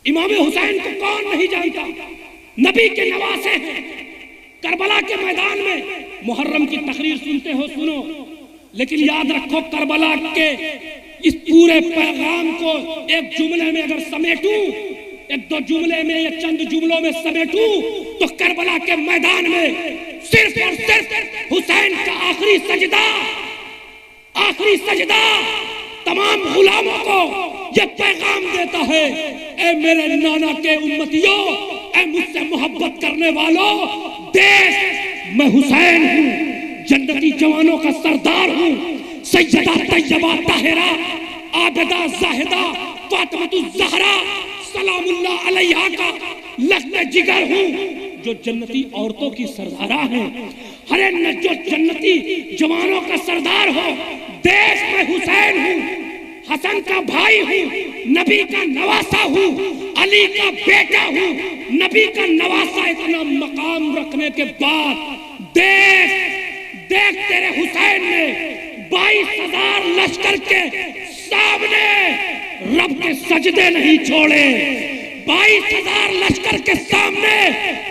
इमाम हुसैन को कौन नहीं जानता, नबी के नवासे हैं। करबला के मैदान में मुहर्रम की तकरीर सुनते हो, सुनो, लेकिन याद रखो करबला के इस पूरे पैगाम को एक जुमले में अगर समेटूं, एक दो जुमले में या चंद जुमलों में समेटूं, तो करबला के मैदान में सिर्फ और सिर्फ हुसैन का आखिरी सजदा तमाम गुलामों को यह पैगाम देता है, ए मेरे नाना के उम्मतियों, ए मुझसे मोहब्बत करने वालों, देश मैं हुसैन हूँ, जन्नती जवानों का सरदार हूँ, सैयदा तैयबा ताहिरा आबिदा जाहिदा फातिमतुज ज़हरा सलामुल्लाह अलैहा का लश्कर जिगर हूँ, जो जन्नती औरतों की सरदारा है। हरे न जो जन्नती जवानों का सरदार हो, देश में हुसैन हूँ, हसन का भाई हूँ, नबी का नवासा हूँ, अली का बेटा हूँ, नबी का नवासा। इतना मकाम रखने के बाद देख तेरे हुसैन ने 22,000 लश्कर के सामने रब के सजदे नहीं छोड़े। 22,000 लश्कर के सामने,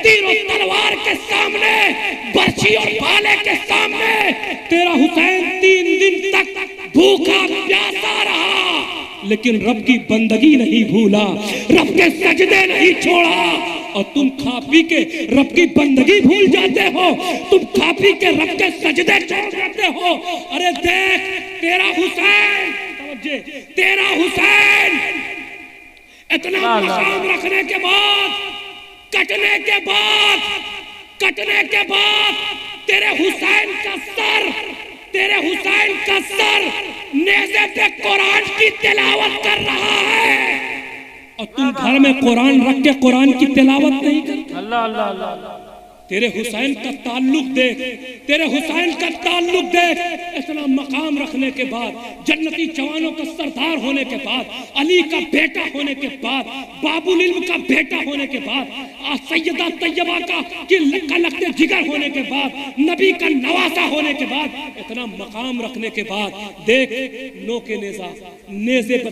तीरों तलवार के सामने, बर्छी और भाले के सामने तेरा हुसैन 3 दिन तक भूखा प्यासा रहा, लेकिन रब की बंदगी नहीं भूला, रब के सजदे नहीं छोड़ा। और तुम खा पी के रब की बंदगी भूल जाते हो, तुम खा पी के रब के सजदे छोड़ जाते हो। अरे देख तेरा हुसैन इतना मकाम रखने के बाद, कटने के बाद तेरे हुसैन का सर नेज़े पे कुरान की तिलावत कर रहा है, और तुम घर में कुरान रख के कुरान की तिलावत नहीं करते। अल्लाह अल्लाह अल्लाह। तेरे हुसैन का ताल्लुक देख, तेरे हुसैन का ताल्लुक देख। इतना मकाम रखने के बाद, जन्नती जवानों का सरदार होने के बाद, अली का बेटा होने के बाद, बाबुल इल्म का बेटा होने के बाद, सैयदा तैयबा का लख्ते जिगर होने के बाद, नबी का नवासा होने के बाद, इतना मकाम रखने के बाद देख नो के नेज़े पर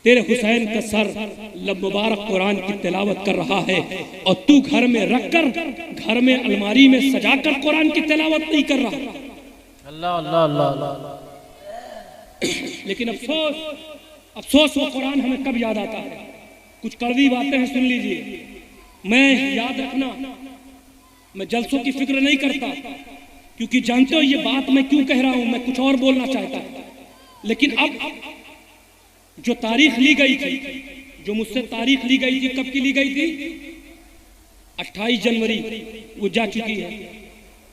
तेरे हुसैन का सर मुबारक कुरान की तिलावत कर रहा है, और तू घर में रखकर, घर में अलमारी में सजाकर कुरान की तिलावत नहीं कर रहा। अल्लाह अल्लाह अल्लाह। लेकिन अफसोस वो कुरान हमें कब याद आता है? कुछ कड़वी बातें हैं, सुन लीजिए। मैं याद रखना, मैं जलसों की फिक्र नहीं करता, क्योंकि जानते हो ये बात मैं क्यों कह रहा हूं, मैं कुछ और बोलना चाहता, लेकिन अब जो तारीख ली गई थी, जो मुझसे तारीख ली गई थी, कब की ली गई थी? 28 जनवरी, वो जा चुकी है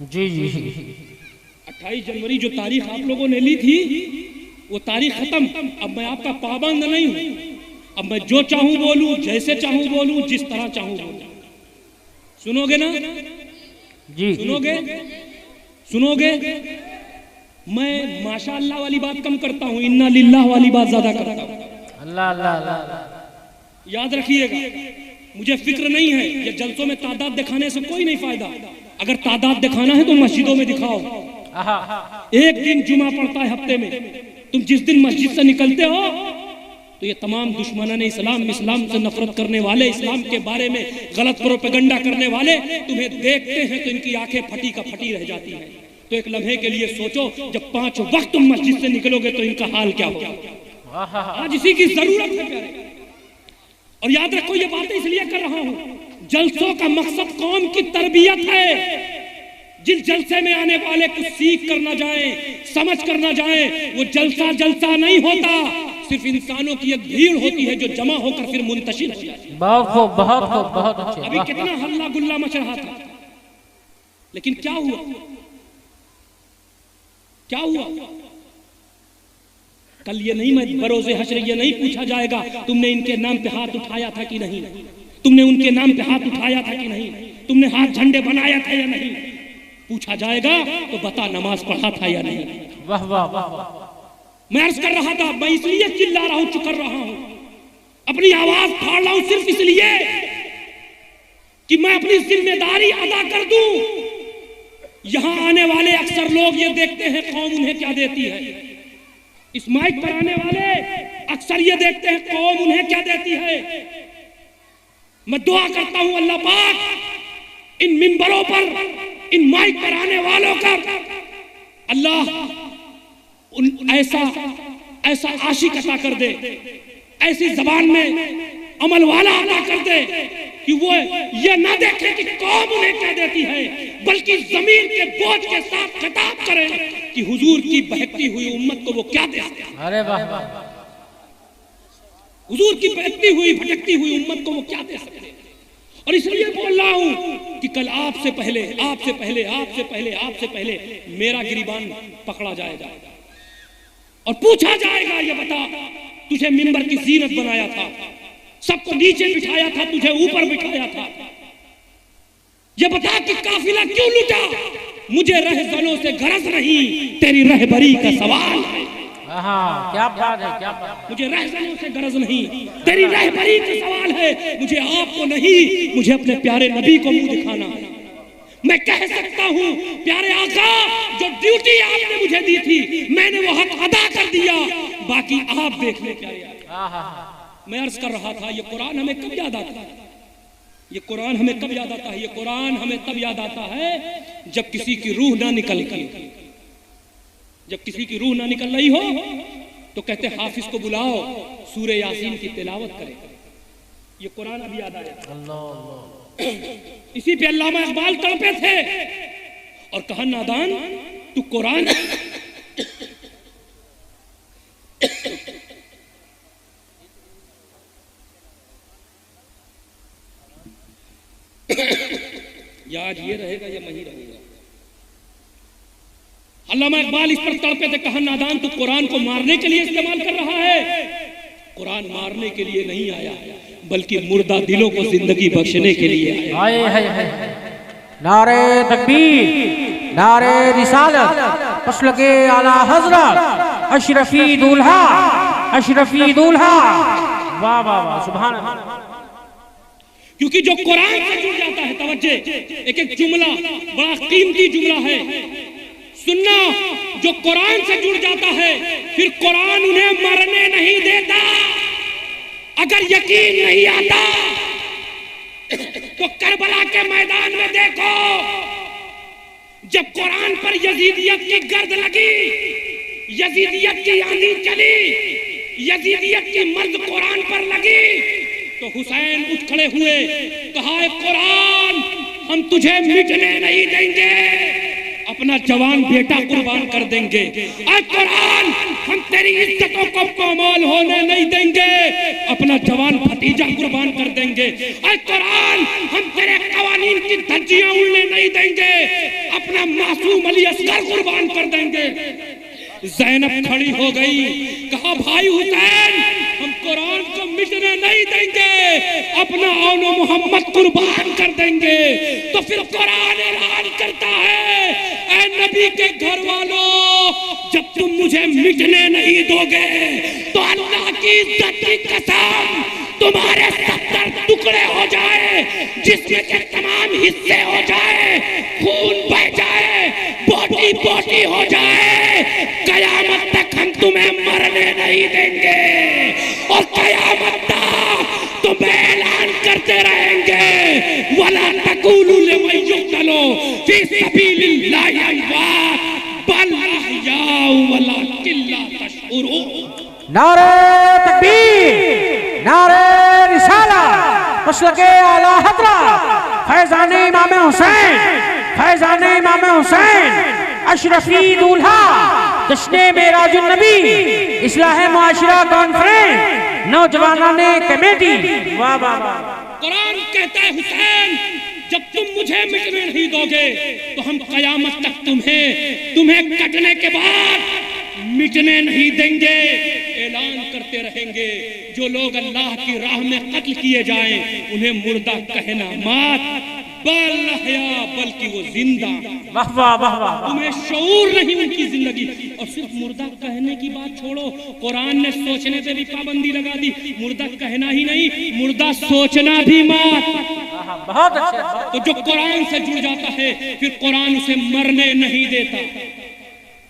जी जी। 28 जनवरी जो तारीख आप लोगों ने ली थी, वो तारीख खत्म। अब मैं आपका पाबंद नहीं हूं, अब मैं जो चाहूं बोलूं, जैसे चाहूं बोलूं, जिस तरह चाहूं बोलूं। सुनोगे ना जी? सुनोगे? मैं माशाअल्लाह वाली बात कम करता हूँ, इन्ना लिल्लाह वाली बात ज्यादा करता हूँ। अल्लाह अल्लाह अल्लाह। याद रखिएगा, मुझे फिक्र नहीं है, ये जलसों में तादाद दिखाने से कोई नहीं फायदा। अगर तादाद दिखाना है तो मस्जिदों में दिखाओ। एक दिन जुमा पड़ता है हफ्ते में, तुम जिस दिन मस्जिद से निकलते हो तो ये तमाम दुश्मनाने इस्लाम से नफरत करने वाले, इस्लाम के बारे में गलत प्रोपेगेंडा करने वाले तुम्हें देखते हैं तो इनकी आंखें फटी का फटी रह जाती हैं। तो एक लम्हे के लिए सोचो, जब 5 वक्त तुम मस्जिद से निकलोगे तो इनका हाल क्या होगा। आज इसी की जरूरत है। और याद रखो, ये बातें इसलिए कर रहा हूं, जलसों का मकसद कौम की तरबियत है। जिस जलसे में आने वाले कुछ सीख कर ना जाए, समझ कर ना जाए, वो जलसा नहीं होता, सिर्फ इंसानों की एक भीड़ होती है जो जमा होकर फिर मुंतशिर हो जाती है। बहुत अच्छे। अभी कितना हल्ला गुल्ला मच रहा था, लेकिन क्या हुआ? कल ये नहीं, मैं बरोज़े हश्र ये नहीं पूछा जाएगा तुमने इनके नाम पे हाथ उठाया था कि नहीं, तुमने उनके नाम पे हाथ उठाया था कि नहीं, तुमने हाथ झंडे बनाया था या नहीं। पूछा जाएगा तो बता नमाज पढ़ा था या नहीं। वाह वाह वाह। मैं अर्ज कर रहा था, मैं इसलिए चिल्ला रहा हूं, चुकर रहा हूं, अपनी आवाज फाड़ रहा हूं सिर्फ इसलिए कि मैं अपनी जिम्मेदारी अदा कर दूं। यहां आने वाले अक्सर लोग ये देखते हैं कौम उन्हें क्या देती है, इस माइक पर आने वाले अक्सर ये देखते हैं कौम उन्हें क्या देती है। मैं दुआ करता हूं अल्लाह पाक इन मिंबरों पर, इन माइक पर आने वालों का अल्लाह ऐसा ऐसा आशिक अता कर दे, ऐसी जबान में अमल वाला अता कर दे कि वो ये ना देखे कि कौम उन्हें क्या देती है, बल्कि जमीन के बोझ के साथ खिताब करे कि हुजूर की बहकती हुई उम्मत को वो क्या दे सकते हैं। अरे वाह वाह, हुजूर की बहकती हुई भटकती हुई उम्मत को वो क्या दे सकते हैं। और इसलिए बोल रहा हूं कि कल आपसे पहले आपसे पहले आपसे पहले आपसे पहले मेरा गिरीबान पकड़ा जाएगा और पूछा जाएगा, ये बता तुझे मिंबर की जीनत बनाया था, सबको नीचे बिठाया था, तुझे ऊपर बिठाया था, ये बता कि काफिला क्यों लुटा। मुझे रहजनों से गरज नहीं, तेरी रहबरी का सवाल है। क्या बात है, क्या बात। मुझे रहजनों से गरज नहीं, तेरी रहबरी का सवाल है। मुझे आपको नहीं, मुझे अपने प्यारे नबी को मुंह दिखाना। मैं कह सकता हूं प्यारे आका, जो ड्यूटी आपने मुझे दी थी मैंने वो हक अदा कर दिया, बाकी आप देख ले प्यारे आका। मैं अर्ज कर रहा था, ये कुरान हमें कब याद आता है, ये कुरान हमें कब याद आता है, ये कुरान हमें तब याद आता है जब किसी की रूह ना निकल कर, जब किसी की रूह ना निकल रही हो तो कहते हाफिज को बुलाओ, सूरे यासीन की तिलावत करे। ये कुरान अभी याद आया। इसी पे अल्लामा इकबाल तड़पे थे और कहा नादान तू कुरान या आज ये रहेगा या मैं ही रहूंगा। अल्लामा इकबाल इस पर तड़पे थे, कहा नादान तू कुरान को मारने के लिए इस्तेमाल कर रहा है। कुरान मारने के लिए नहीं आया, बल्कि मुर्दा दिलों को जिंदगी बख्शने के लिए आया। नारे तकबीर, नारे रिसालत, मसलके आला हजरत, अशरफी दूल्हा, अशरफी दूल्हा। वाह वाह वाह, सुभान अल्लाह। क्योंकि जो कुरान से जुड़ जाता है, तवज्जे, एक एक जुमला बड़ा कीमती जुमला है, सुनना। जो कुरान से जुड़ जाता है फिर कुरान उन्हें मरने नहीं देता। अगर यकीन नहीं आता तो करबला के मैदान में देखो, जब कुरान पर यजीदियत की गर्द लगी, यजीदियत की आंधी चली, यजीदियत की मर्द कुरान पर लगी, तो हुसैन उठ खड़े हुए, कहा कुरान हम तुझे मिटने नहीं देंगे, अपना जवान बेटा कुर्बान कर देंगे। ऐ कुरान हम तेरी इज्जतों को पामाल होने नहीं देंगे, अपना जवान भतीजा कुर्बान कर देंगे। ऐ कुरान हम तेरे कवानीन की धज्जियां उड़ने नहीं देंगे, अपना मासूम अली असगर कुर्बान कर देंगे। ज़ैनब खड़ी हो गई, कहा भाई हुसैन हम कुरान को मिटने नहीं देंगे, अपना औनो मोहम्मद कुर्बान कर देंगे। तो फिर कुरान ऐलान करता है, ऐ नबी के घर वालों, जब तुम मुझे मिटने नहीं दोगे तो अल्लाह की इज्जत की कसम तुम्हारे 70 टुकड़े हो जाए, जिसमें के तमाम हिस्से हो जाए, खून बह जाए, बोटी बोटी हो जाए, कयामत तक हम तुम्हें मरने नहीं देंगे और कयामत तक तुम्हें ऐलान करते रहेंगे, वला तकूलू लिमन युक्तलो फी सबीलिल्लाहि अमवात बल अहयाउ वलाकिन ला तशउरून। नारे तकबीर, नारे रिसालत, मसलके आला हजरत, फैजाने इमाम हुसैन, फैजाने इमाम हुसैन, अशरफी दूल्हा, जश्ने मेराजुन नबी, इस्लाह मुआशिरा कॉन्फ्रेंस, नौजवानाने कमेटी। वाह वाह वाह। कुरान कहता है हुसैन जब तुम मुझे मिटने नहीं दोगे तो हम कयामत तक तुम्हें कटने के बाद मिटने नहीं देंगे, ऐलान करते रहेंगे। जो लोग अल्लाह की राह में कत्ल किए जाएं उन्हें मुर्दा कहना मत, बल्कि वो जिंदा। वाह वाह वाह वाह। तुम्हें शऊर नहीं उनकी जिंदगी। और सिर्फ मुर्दा कहने की बात छोड़ो, कुरान ने सोचने पे भी पाबंदी लगा दी। मुर्दा कहना ही नहीं, मुर्दा सोचना भी मत। बहुत अच्छा। तो जो कुरान से जुड़ जाता है फिर कुरान उसे मरने नहीं देता,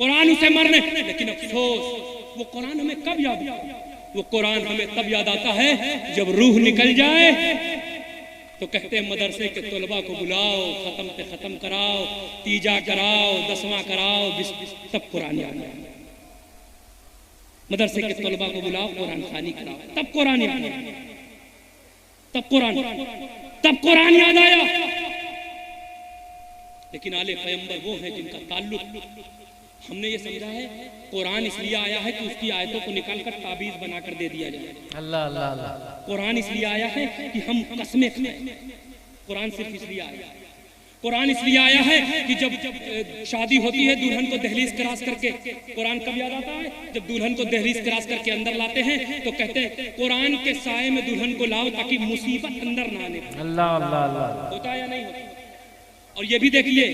कुरान उसे मरने। लेकिन अफसोस वो कुरान हमें कब याद आता है? वो कुरान हमें तब याद आता है जब रूह निकल जाए तो कहते हैं मदरसे के तलबा को बुलाओ, खत्म पे खत्म कराओ, तीजा कराओ, 10वां कराओ, तब कुरान याद आए। मदरसे के तलबा को बुलाओ, कुरान खानी कराओ, तब कुरान याद आया, तब कुरान याद आया। लेकिन आले पैगंबर वो हैं जिनका ताल्लुक, हमने ये समझा है कुरान इसलिए आया है कि उसकी आयतों को निकालकर ताबीज बनाकर दे दिया जाए। अल्लाह अल्लाह अल्लाह। कुरान इसलिए आया है कि हम कसमें खाएं, कुरान सिर्फ इसलिए आया है। कुरान इसलिए आया है कि जब शादी होती है दुल्हन को दहलीज क्रॉस करके, कुरान कब याद आता है? जब दुल्हन को दहलीज क्रॉस करके अंदर लाते हैं तो कहते हैं कुरान के साए में दुल्हन को लाओ ताकि मुसीबत अंदर ना आने। अल्लाह अल्लाह अल्लाह। होता है या नहीं होता? और ये भी देखिए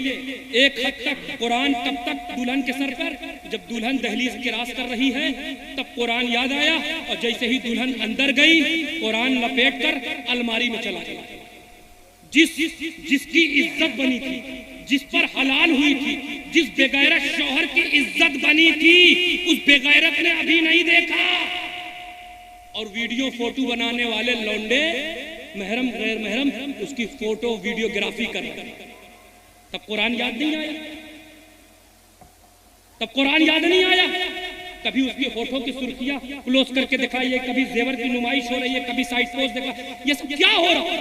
एक हद तक कुरान तब तक दुल्हन के सर पर, जब दुल्हन दहलीज क्रॉस कर रही है तब कुरान याद आया, और जैसे ही दुल्हन अंदर गई कुरान लपेट कर अलमारी में चला गया। जिसकी इज्जत बनी थी, जिस पर हलाल हुई थी, जिस बेगैरत शौहर की इज्जत बनी थी, उस बेगैरत ने अभी नहीं देखा। और वीडियो फोटो बनाने वाले लौंडे महरम गैर महरम उसकी फोटो वीडियोग्राफी कर रहे। तब कुरान याद नहीं आया, तब कुरान याद नहीं आया। कभी उसकी फोटो की सुर्खियां क्लोज करके दिखाइए, कभी जेवर की नुमाइश हो रही है, कभी साइड पोस्ट देखा, ये सब क्या हो रहा है?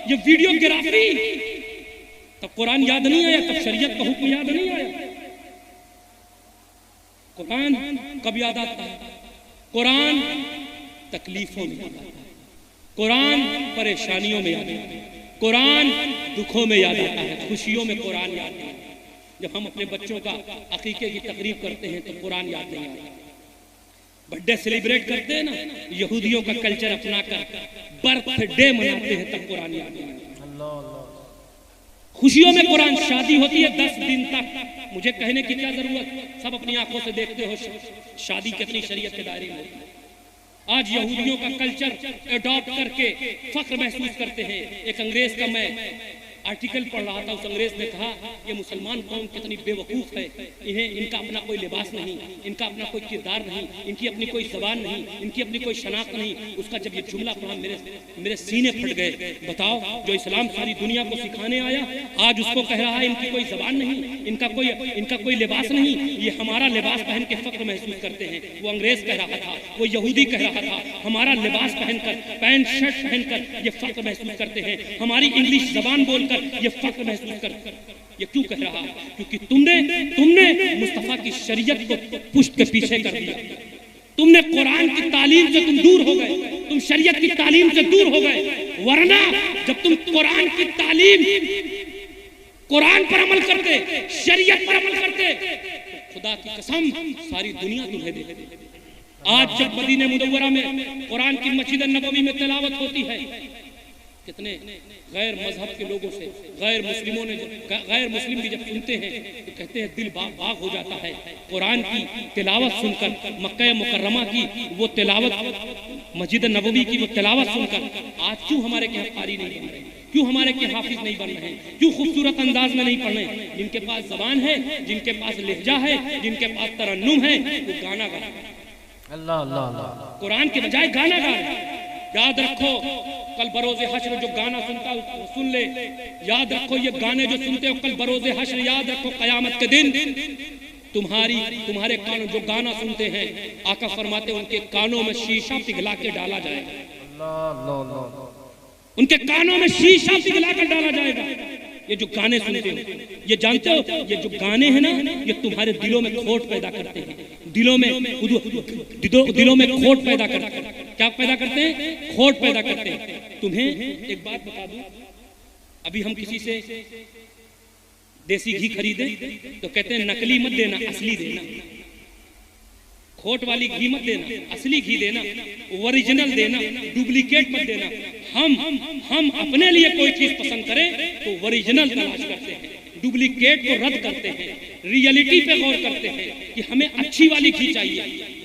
ये वीडियोग्राफी। तब कुरान याद नहीं आया, तब शरीयत का हुक्म याद नहीं आया। कुरान कब याद आता है? कुरान तकलीफों में याद आता है, कुरान परेशानियों में याद आता है, कुरान दुखों में याद आता है, खुशियों में कुरान याद नहीं आता। जब हम अपने बच्चों का अकीके की तकरीब करते हैं तो कुरान याद नहीं आता। बर्थडे सेलिब्रेट करते हैं ना, यहूदियों का कल्चर अपना कर बर्थडे मनाते हैं, तब कुरान याद नहीं आता। खुशियों में कुरान, शादी होती है 10 दिन तक, मुझे कहने की क्या जरूरत, सब अपनी आंखों से देखते हो शादी कितनी शरीयत के दायरे में होती है। आज यहूदियों का कल्चर अडॉप्ट करके फख्र महसूस करते हैं। एक अंग्रेज का मैं आर्टिकल पढ़ रहा था, उस अंग्रेज ने कहा ये मुसलमान कौम कितनी बेवकूफ है, इनका अपना कोई लिबास नहीं, इनका अपना कोई किरदार नहीं, इनकी अपनी कोई जबान नहीं, इनकी अपनी कोई शनाख्त नहीं। उसका जब ये जुमला पढ़ा मेरे सीने फट गए। बताओ, जो इस्लाम सारी दुनिया को सिखाने आया आज उसको कह रहा है इनकी कोई जबान नहीं, इनका कोई लिबास नहीं, ये हमारा लिबास पहन के फख्र महसूस करते हैं। वो अंग्रेज कह रहा था, वो यहूदी कह रहा था, हमारा लिबास पहनकर, पैंट शर्ट पहनकर ये फख्र महसूस करते हैं, हमारी इंग्लिश जबान बोलकर ये फख्र महसूस करते। ये क्यों कह रहा? क्योंकि तुमने मुस्तफा की शरीयत को पुष्ट के पीछे कर दिया। तुमने कुरान की तालीम से तुम दूर हो गए, तुम शरीयत की तालीम से दूर हो गए। वरना जब तुम कुरान की तालीम, कुरान पर अमल करते, शरीयत पर अमल करते, तो खुदा की कसम सारी दुनिया तुम्हें देती। आज जब मदीने मुनव्वरा में कुरान की मस्जिद नबवी में तिलावत होती है, कितने गैर मजहब के लोगों से, गैर मुस्लिम भी जब सुनते हैं तो कहते हैं दिल बाग बाग हो जाता है। कुरान की तिलावत सुनकर, मक्का मुकर्रमा की वो तिलावत, मस्जिद नबवी की वो तिलावत सुनकर आज क्यों हमारे यहाँ कारी नहीं बन रहे, क्यों हमारे के हाफिज नहीं बन रहे, क्यों खूबसूरत अंदाज में नहीं पढ़ रहे? जिनके पास जबान है, जिनके पास लहजा है, जिनके पास तरन्नुम है, वो गाना गा रहे। अल्लाह अल्लाह, कुरान के बजाय गाना गा रहे। याद रखो, कल बरोज़े हश्र जो गाना सुनता है सुन ले, याद रखो ये गाने जो सुनते हो कल बरोज़े हश्र, याद रखो क़यामत के दिन तुम्हारे कानों जो गाना सुनते हैं, आका फरमाते उनके कानों में शीशा पिघला के डाला जाएगा। उनके कानों में शीशा पिघला कर डाला जाएगा। ये जो गाने सुनते हो, ये जानते हो, ये जो गाने हैं ना, ये तुम्हारे दिलों में खोट पैदा करते हैं, दिलों में खोट पैदा करते हैं। क्या पैदा करते हैं? खोट पैदा करते हैं। तुम्हें एक बात बता दूं, अभी हम किसी से देसी घी खरीदे तो कहते हैं नकली मत देना, असली देना, खोट वाली घी मत देना, असली घी देना, ओरिजिनल देना, डुप्लीकेट मत देना। हम अपने लिए कोई चीज पसंद करें तो ओरिजिनल तलाश करते हैं, डुप्लीकेट को रद्द करते हैं, रियलिटी पे गौर करते हैं कि हमें अच्छी वाली घी चाहिए,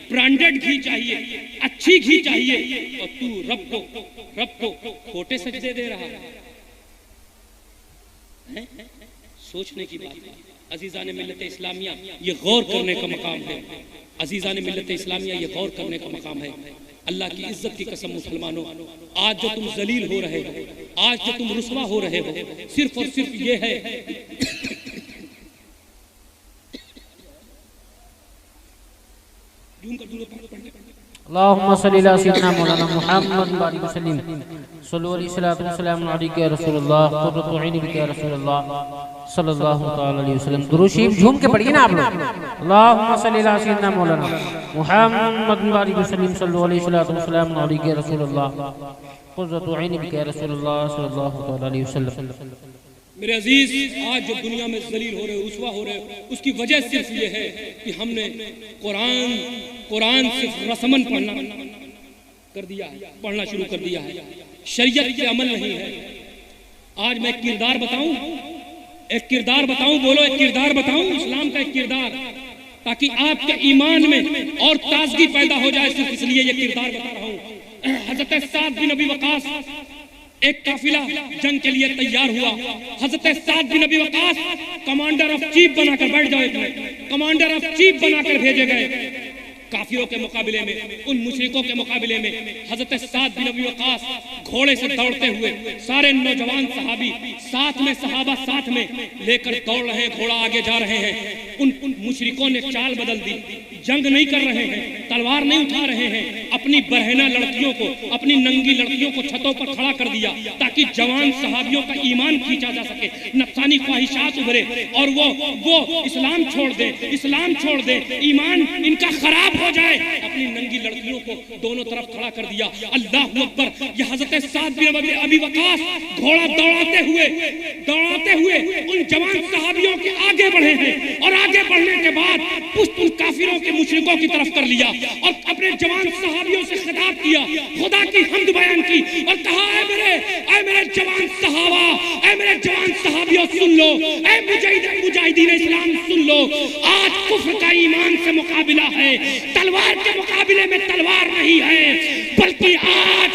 ब्रांडेड घी चाहिए, अच्छी घी चाहिए। और तू रब को खोटे सजदे दे रहा है? सोचने की बात है। अजीज़ान मिल्लत इस्लामिया, ये गौर करने का मकाम है। अजीज़ान मिल्लत इस्लामिया, ये गौर करने का मकाम है। अल्लाह की इज्जत की कसम मुसलमानों, आज जो तुम जलील हो रहे हो, आज जो तुम रुस्वा हो रहे हो, सिर्फ और सिर्फ ये है अल्लाहुम्मा सल्ली अला सय्यिदिना मौलाना मुहम्मद बारिक वसल्लम सल्लल्लाहु अलैहि वसल्लम अलैहि रसूलुल्लाह क़ुर्रतु ऐनी बिका रसूलुल्लाह सल्लल्लाहु तआला अलैहि वसल्लम। दुरूद शरीफ झूम के पढ़िए ना आप लोग। अल्लाहुम्मा सल्ली अला सय्यिदिना मौलाना मुहम्मद बारिक वसल्लम सल्लल्लाहु अलैहि वसल्लम अलैहि रसूलुल्लाह क़ुर्रतु ऐनी बिका रसूलुल्लाह सल्लल्लाहु तआला अलैहि वसल्लम। मेरे अजीज, आज जो दुनिया में जलील हो रहे, रुस्वा हो रहे, उसकी वजह सिर्फ ये है कि हमने कुरान सिर्फ रस्मन पढ़ना कर दिया है, पढ़ना शुरू कर दिया है, शरीयत पे अमल नहीं है। आज मैं एक किरदार बताऊं, बोलो एक किरदार बताऊं, इस्लाम का एक किरदार, ताकि आपके ईमान में और ताजगी पैदा हो जाए। सिर्फ इसलिए ये किरदार बता रहा हूं। हजरत साद बिन अबी वकास, एक काफिला जंग के लिए तैयार हुआ। हजरत साद बिन अबी वकास कमांडर ऑफ चीफ बनाकर बैठ जाओ, कमांडर ऑफ चीफ बनाकर भेजे गए काफिरों के मुकाबले में, उन मुशरिकों के मुकाबले में। हजरत साद बिन अबी वकास घोड़े से दौड़ते हुए, सारे नौजवान सहाबी साथ में, सहाबा साथ में लेकर दौड़ रहे हैं, घोड़ा आगे जा रहे हैं। उन मुशरिकों ने चाल बदल दी, जंग नहीं कर रहे हैं, तलवार नहीं उठा रहे हैं, अपनी बहना लड़कियों को, अपनी नंगी लड़कियों को छतों पर खड़ा कर दिया ताकि जवान सहाबियों का ईमान खींचा जा सके, नफसानी ख्वाहिशात उभरे और वो इस्लाम छोड़ दे, ईमान इनका खराब हो जाए। अपनी नंगी लड़कियों को दोनों तरफ खड़ा कर दिया। अल्लाह अकबर। ये हजरत साद बिन अबी वकास घोड़ा दौड़ाते हुए उन जवान सहाबियों के आगे बढ़े हैं और आगे बढ़ने के बाद पुष्ट उन काफिरों के मुशरिकों की तरफ कर लिया और अपने जवान सहाबियों से खिताब किया, खुदा की हम्द बयान की और कहा, ऐ मेरे जवान सहाबा, ऐ मेरे जवान सहाबियों सुन लो, ऐ मुजाहिदीन इस्लाम सुन लो, आज कुफ्र का ईमान से मुकाबला है, तलवार के मुकाबले में तलवार नहीं है, बल्कि आज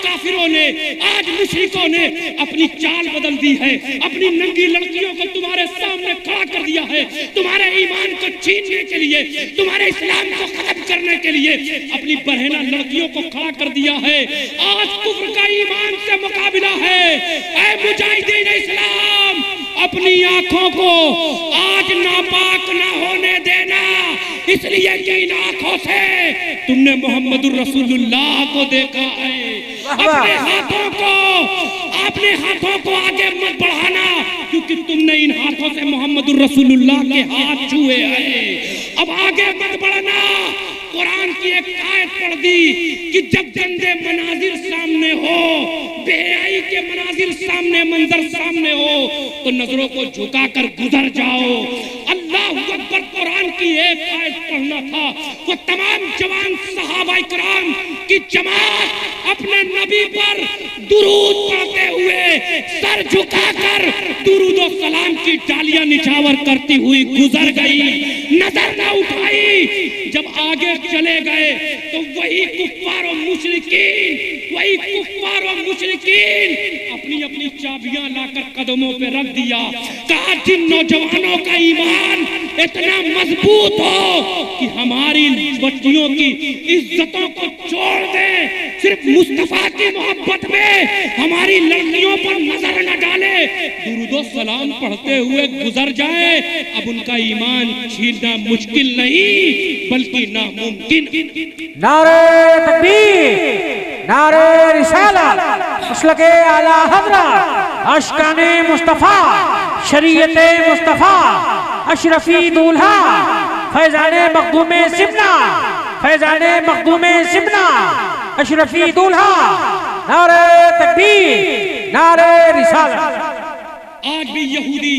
काफिरों ने, आज मुशरिकों ने अपनी चाल बदल दी है, अपनी नंगी लड़कियों को तुम्हारे सामने खड़ा कर दिया है, तुम्हारे ईमान को छीनने के लिए, तुम्हारे इस्लाम को खत्म करने के लिए अपनी बहना लड़कियों को खड़ा कर दिया है। आज कुफ्र का ईमान से मुकाबला है। ऐ मुजाहिदीन इस्लाम, अपनी आंखों को आज नापाक ना होने देना, इसलिए कि इन आंखों से तुमने मोहम्मदुर रसूलुल्लाह को देखा है। अपने हाथों को आगे मत बढ़ाना, क्योंकि तुमने इन हाथों से मोहम्मदुर रसूलुल्लाह के हाथ छुए हैं। अब आगे मत बढ़ना। कुरान की एक आयत पढ़ दी कि जब गंदे मनाजिर सामने हो, बेहयाई के मनाजिर सामने, मंजर सामने हो, तो नजरों को झुकाकर गुजर जाओ। अल्लाह अकबर। कुरान की एक आयत पढ़ना था, वो तमाम जवान सहाबाए किराम की जमात अपने नबी पर दुरूद पढ़ते हुए सर झुकाकर दुरूद और सलाम की डालियां निछावर करती हुई गुजर गई, नजर न उठाई। जब आगे चले गए तो वही कुफ्फार और मुशरिकीन अपनी अपनी चाबियां लाकर कदमों पे रख दिया। कहा, जिन नौजवानों का ईमान इतना मजबूत हो कि हमारी बच्चियों की इज्जतों को छोड़ दे, सिर्फ मुस्तफा की मोहब्बत में हमारी लड़कियों पर नजर न डाले, दुरूद सलाम पढ़ते हुए गुजर जाए, अब उनका ईमान छीनना मुश्किल नहीं बल्कि नामुमकिन। नारे तकबीर, नारे रिसालत, मसलके आला हज़रत, अशकाने मुस्तफा, शरीयते मुस्तफा, अशरफी दूल्हा, फैजाने मखदूमे सिमना, फैजाने मखदूमे सिमना, अशरफी दूल्हा। नारे तकबीर, नारे रिसालत। आज भी यहूदी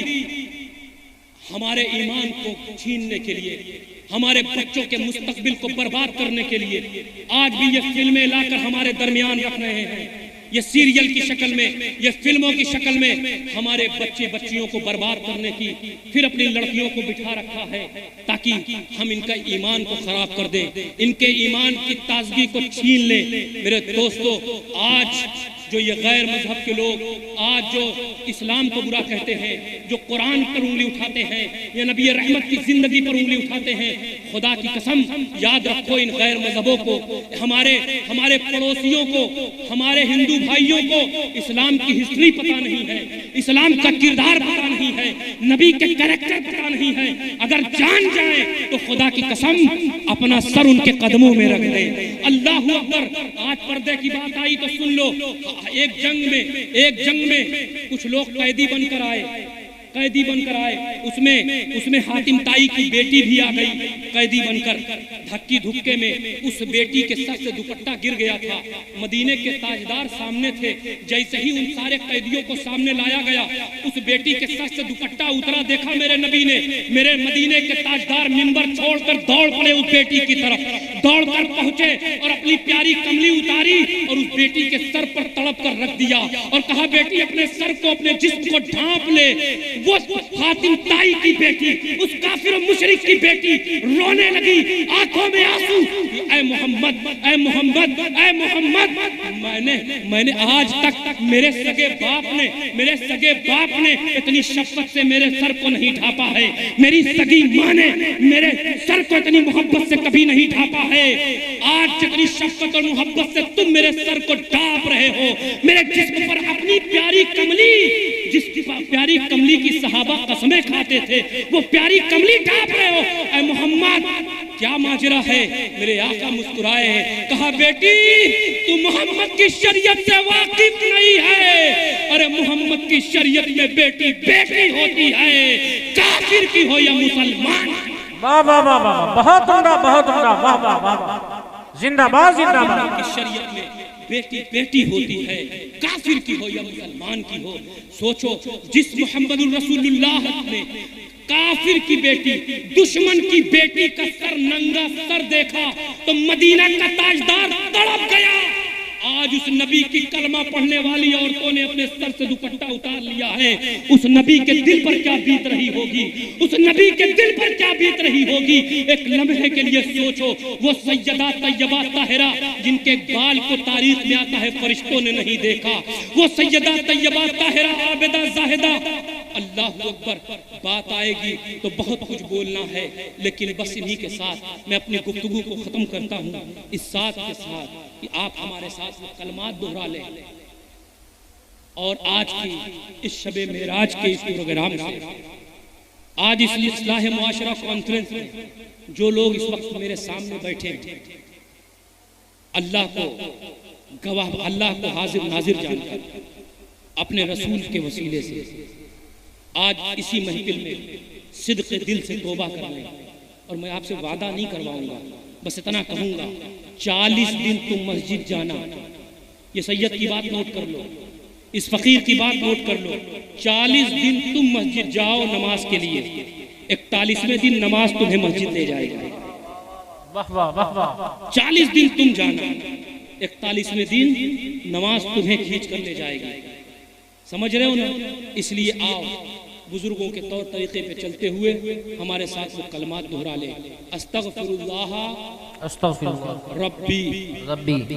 हमारे ईमान को छीनने के लिए, हमारे बच्चों के मुस्तकबिल को बर्बाद करने के लिए आज भी ये फिल्में लाकर हमारे दरमियान रख रहे हैं। ये सीरियल की शक्ल में, ये फिल्मों की शक्ल में हमारे बच्चियों को बर्बाद करने की, फिर अपनी लड़कियों को बिठा रखा है ताकि हम इनका ईमान को खराब कर दें, इनके ईमान की ताजगी को छीन लें। मेरे दोस्तों, आज जो ये गैर मजहब के लोग आज जो इस्लाम को बुरा कहते हैं, जो कुरान पर उंगली उठाते हैं, या नबी रहमत की जिंदगी पर उंगली उठाते हैं, खुदा की कसम याद रखो इन गैर मजहबों को, हमारे पड़ोसियों को, हमारे हिंदू भाइयों को इस्लाम की हिस्ट्री पता नहीं है, इस्लाम का किरदार पता नहीं है, नबी के कैरेक्टर पता नहीं है। अगर जान जाए तो खुदा की कसम अपना सर उनके कदमों में रख दे। अल्लाह अकबर। आज पर्दे की बात आई तो सुन लो, एक जंग में कुछ लोग कैदी बनकर आए, उसमें हातिम ताई की बेटी भी आ गई कैदी बनकर। धक्की धुक्के में उस बेटी के सर से दुपट्टा गिर गया था। मदीने के ताजदार सामने थे, जैसे ही उन सारे कैदियों को सामने लाया गया, उस बेटी के सर से दुपट्टा उतरा, देखा मेरे नबी ने, मेरे मदीने के ताजदार मिंबर छोड़कर दौड़ पड़े उस बेटी की तरफ, दौड़कर पहुंचे और अपनी प्यारी कमली उतारी और उस बेटी के सर पर तड़प कर रख दिया और कहा, बेटी अपने सर को, अपने जिस्म को ढांप ले। वो फातिम ताई की बेटी, उस काफिर मुशरिक की बेटी रोने लगी, आंखों में आंसू, ऐ मोहम्मद, ऐ मोहम्मद, ऐ मोहम्मद। मैंने आज तक मेरे सगे बाप ने इतनी शफ़क़त से मेरे सर को नहीं ढांपा है, मेरी सगी माँ ने मेरे सर को इतनी मोहब्बत से कभी नहीं ढांपा है। आज जितनी शफ़क़त और मोहब्बत से तुम मेरे सर को ढांप रहे हो, मेरे जिस्म पर अपनी प्यारी कमली, जिस प्यारी कमली की सहाबा कसमें खाते थे, वो प्यारी कमली ढांप रहे हो। ऐ मोहम्मद, क्या माजरा है? मेरे आका मुस्कुराए हैं, कहा, बेटी तू मोहम्मद की शरीयत से वाकिफ नहीं है। अरे मोहम्मद की शरीयत में बेटी बेटी होती है, काफिर की हो या मुसलमान। वाह वाह वाह वाह, बहुत उम्दा, बहुत उम्दा, वाह वाह वाह, जिंदाबाद जिंदाबाद। की शरीयत में बेटी बेटी होती है, काफिर की हो या मुसलमान की हो। सोचो, जिस मोहम्मदुर रसूलुल्लाह ने काफिर की बेटी, दुश्मन की बेटी का सर, नंगा सर देखा तो मदीना का ताजदार तड़प गया। आज उस नबी की कलमा पढ़ने वाली औरतों ने अपने सर से दुपट्टा उतार लिया है। उस नबी के दिल पर क्या बीत रही होगी, उस नबी के दिल पर क्या बीत रही होगी। एक लम्हे के लिए सोचो, वो सैयदा तैयबा ताहिरा जिनके बाल को तारीख में आता है फरिश्तों ने नहीं देखा, वो सैयदा तैयबा ताहिरा आबिदा जाहिदा। अल्लाह अकबर। बात आएगी तो बहुत कुछ बोलना है, लेकिन बस इन्हीं के साथ मैं अपनी गुफ्तगू को खत्म करता हूँ, इस साथ के साथ कि आप हमारे साथ में कलमात दोहरा लें। और आज की इस शबे मेराज के इस प्रोग्राम से, आज इस इस्लाह मुआशरा कॉन्फ्रेंस में जो लोग इस वक्त मेरे सामने बैठे हैं, अल्लाह को गवाह, अल्लाह को हाजिर नाजिर जानकर अपने रसूल के वसीले से आज इसी महफिल में सिद्क़े दिल से तौबा कर लें। और मैं आपसे वादा नहीं करवाऊंगा, बस इतना कहूंगा, 40 दिन तुम मस्जिद जाना। ये सैयद की बात नोट कर लो, इस फकीर की बात नोट कर लो। 40 दिन तुम मस्जिद जाओ नमाज के लिए, 41वें दिन नमाज तुम्हें मस्जिद ले जाएगी। वाह वाह वाह वाह। 40 दिन तुम जाना, 41वें दिन नमाज तुम्हें खींच कर ले जाएगी। समझ रहे हो ना? इसलिए आओ, बुजुर्गों के तौर तरीके पे चलते हुए हमारे साथ वो कलमात दोहरा ले। अस्तगफिरुल्लाह अस्तगफिरुल्लाह रब्बी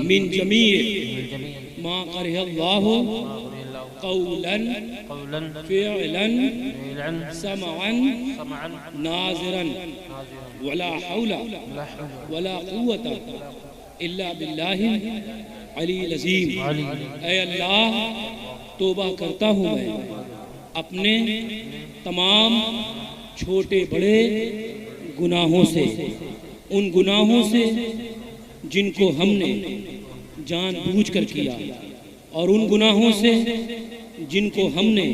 मिन जमीअ मा करहल्लाहु कौलन फ़िअलन समअन नाज़िरन वला हौला वला कुव्वता इल्ला बिल्लाहिल अलील अज़ीम। ऐ अल्लाह, तौबा करता हूँ मैं अपने तमाम छोटे बड़े गुनाहों से, उन गुनाहों से जिनको हमने जानबूझकर किया और उन गुनाहों से जिनको हमने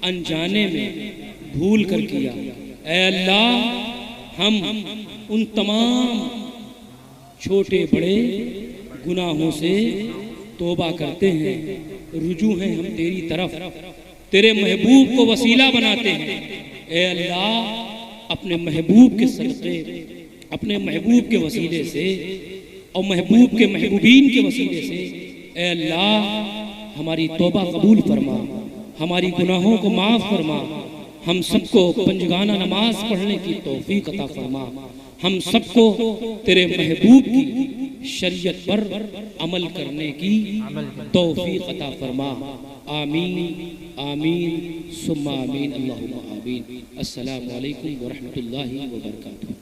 अनजाने में भूल कर किया। ऐ अल्लाह, हम उन तमाम छोटे बड़े गुनाहों से तौबा करते हैं, रुजू हैं हम तेरी तरफ, तेरे महबूब को वसीला बनाते हैं। ए अल्लाह, अपने महबूब के सदक़े, अपने महबूब के वसीले से और महबूब के महबूबीन के वसीले से, ए अल्लाह, हमारी तौबा कबूल फरमा, हमारी गुनाहों को माफ़ फरमा, हम सबको पंजगाना नमाज पढ़ने की तौफीक अता फरमा। हम सबको तेरे महबूब की शरीयत पर अमल करने की तौफीक अता फरमा। आमीन आमीन सुम्मा आमीन अल्लाहुम्मा आमीन। अस्सलामु अलैकुम व रहमतुल्लाहि व बरकातुहू।